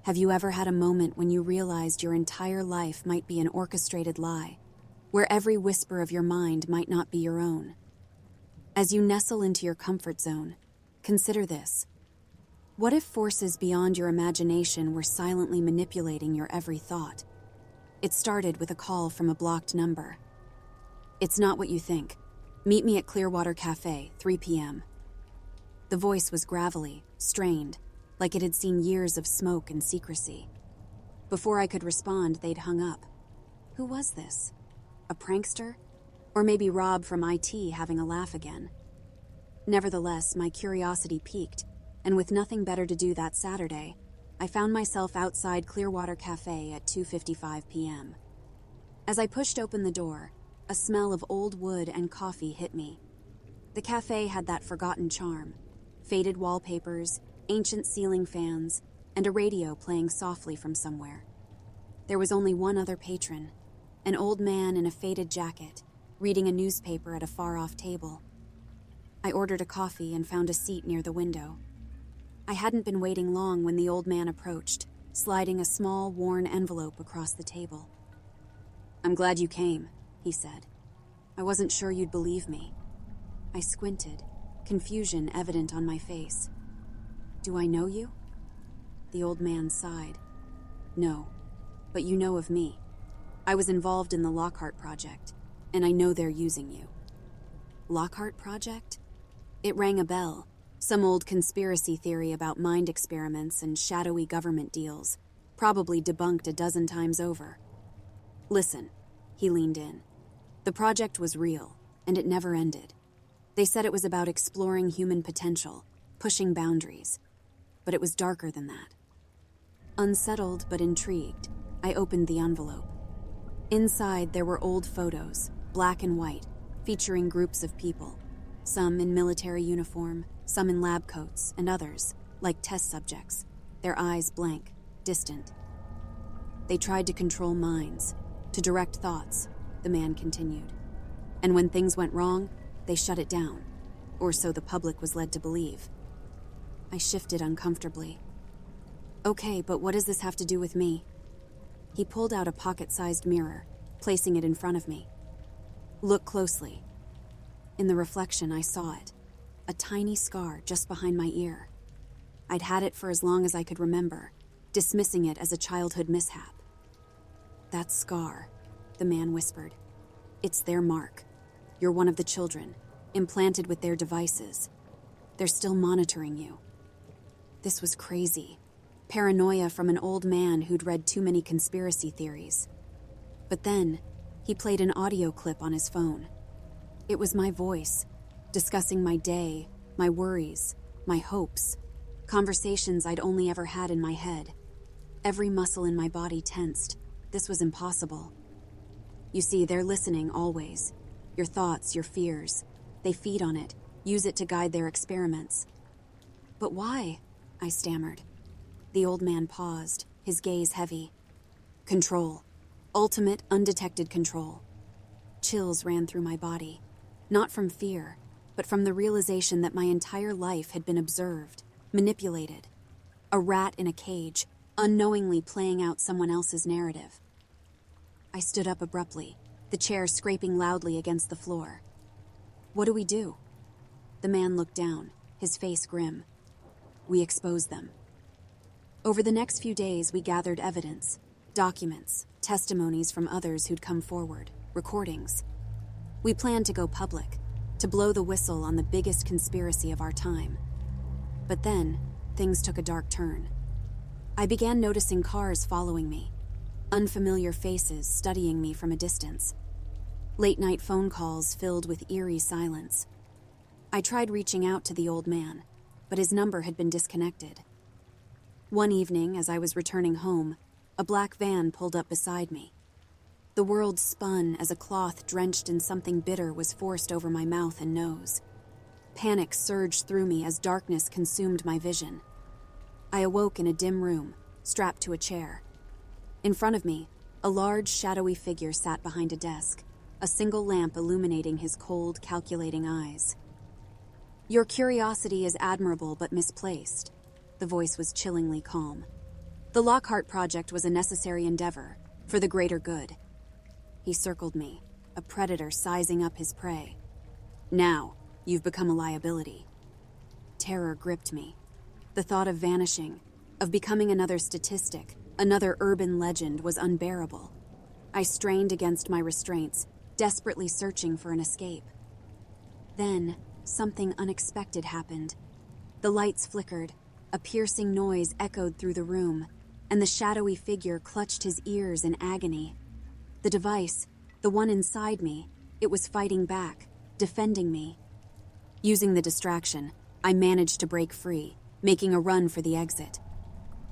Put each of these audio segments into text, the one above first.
Have you ever had a moment when you realized your entire life might be an orchestrated lie, where every whisper of your mind might not be your own? As you nestle into your comfort zone, consider this. What if forces beyond your imagination were silently manipulating your every thought? It started with a call from a blocked number. "It's not what you think. Meet me at Clearwater Cafe, 3 p.m. The voice was gravelly, strained, like it had seen years of smoke and secrecy. Before I could respond, they'd hung up. Who was this? A prankster? Or maybe Rob from IT having a laugh again? Nevertheless, my curiosity piqued, and with nothing better to do that Saturday, I found myself outside Clearwater Cafe at 2:55 p.m. As I pushed open the door, a smell of old wood and coffee hit me. The cafe had that forgotten charm: faded wallpapers, ancient ceiling fans, and a radio playing softly from somewhere. There was only one other patron, an old man in a faded jacket, reading a newspaper at a far-off table. I ordered a coffee and found a seat near the window. I hadn't been waiting long when the old man approached, sliding a small, worn envelope across the table. "I'm glad you came," he said. "I wasn't sure you'd believe me." I squinted, confusion evident on my face. "Do I know you?" The old man sighed. "No, but you know of me. I was involved in the Lockhart Project, and I know they're using you." Lockhart Project? It rang a bell. Some old conspiracy theory about mind experiments and shadowy government deals, probably debunked a dozen times over. "Listen," he leaned in. "The project was real, and it never ended. They said it was about exploring human potential, pushing boundaries. But it was darker than that." Unsettled but intrigued, I opened the envelope. Inside, there were old photos, black and white, featuring groups of people, some in military uniform, some in lab coats, and others, like test subjects, their eyes blank, distant. "They tried to control minds, to direct thoughts," the man continued. "And when things went wrong, they shut it down, or so the public was led to believe." I shifted uncomfortably. "Okay, but what does this have to do with me?" He pulled out a pocket-sized mirror, placing it in front of me. "Look closely." In the reflection, I saw it. A tiny scar just behind my ear. I'd had it for as long as I could remember, dismissing it as a childhood mishap. "That scar," the man whispered. "It's their mark. You're one of the children, implanted with their devices. They're still monitoring you." This was crazy. Paranoia from an old man who'd read too many conspiracy theories. But then, he played an audio clip on his phone. It was my voice, discussing my day, my worries, my hopes, conversations I'd only ever had in my head. Every muscle in my body tensed. This was impossible. "You see, they're listening always. Your thoughts, your fears. They feed on it, use it to guide their experiments." "But why?" I stammered. The old man paused, his gaze heavy. "Control. Ultimate, undetected control." Chills ran through my body, not from fear, but from the realization that my entire life had been observed, manipulated. A rat in a cage, unknowingly playing out someone else's narrative. I stood up abruptly, the chair scraping loudly against the floor. "What do we do?" The man looked down, his face grim. "We expose them." Over the next few days, we gathered evidence, documents, testimonies from others who'd come forward, recordings. We planned to go public, to blow the whistle on the biggest conspiracy of our time. But then, things took a dark turn. I began noticing cars following me, unfamiliar faces studying me from a distance. Late-night phone calls filled with eerie silence. I tried reaching out to the old man, but his number had been disconnected. One evening, as I was returning home, a black van pulled up beside me. The world spun as a cloth drenched in something bitter was forced over my mouth and nose. Panic surged through me as darkness consumed my vision. I awoke in a dim room, strapped to a chair. In front of me, a large, shadowy figure sat behind a desk, a single lamp illuminating his cold, calculating eyes. "Your curiosity is admirable but misplaced." The voice was chillingly calm. The Lockhart Project was a necessary endeavor for the greater good. He circled me, a predator sizing up his prey. Now, you've become a liability. Terror gripped me. The thought of vanishing, of becoming another statistic, another urban legend was unbearable. I strained against my restraints, desperately searching for an escape. Then, something unexpected happened. The lights flickered, a piercing noise echoed through the room, and the shadowy figure clutched his ears in agony. The device, the one inside me, it was fighting back, defending me. Using the distraction, I managed to break free, making a run for the exit.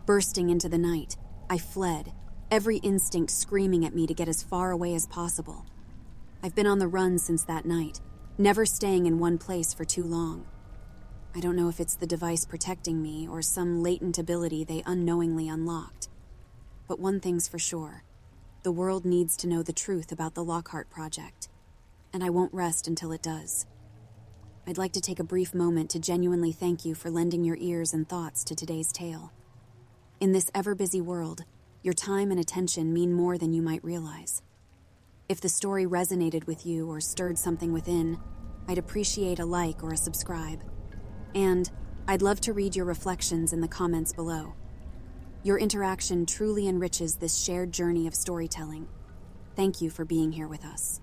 Bursting into the night, I fled, every instinct screaming at me to get as far away as possible. I've been on the run since that night, never staying in one place for too long. I don't know if it's the device protecting me or some latent ability they unknowingly unlocked. But one thing's for sure, the world needs to know the truth about the Lockhart Project, and I won't rest until it does. I'd like to take a brief moment to genuinely thank you for lending your ears and thoughts to today's tale. In this ever-busy world, your time and attention mean more than you might realize. If the story resonated with you or stirred something within, I'd appreciate a like or a subscribe. And I'd love to read your reflections in the comments below. Your interaction truly enriches this shared journey of storytelling. Thank you for being here with us.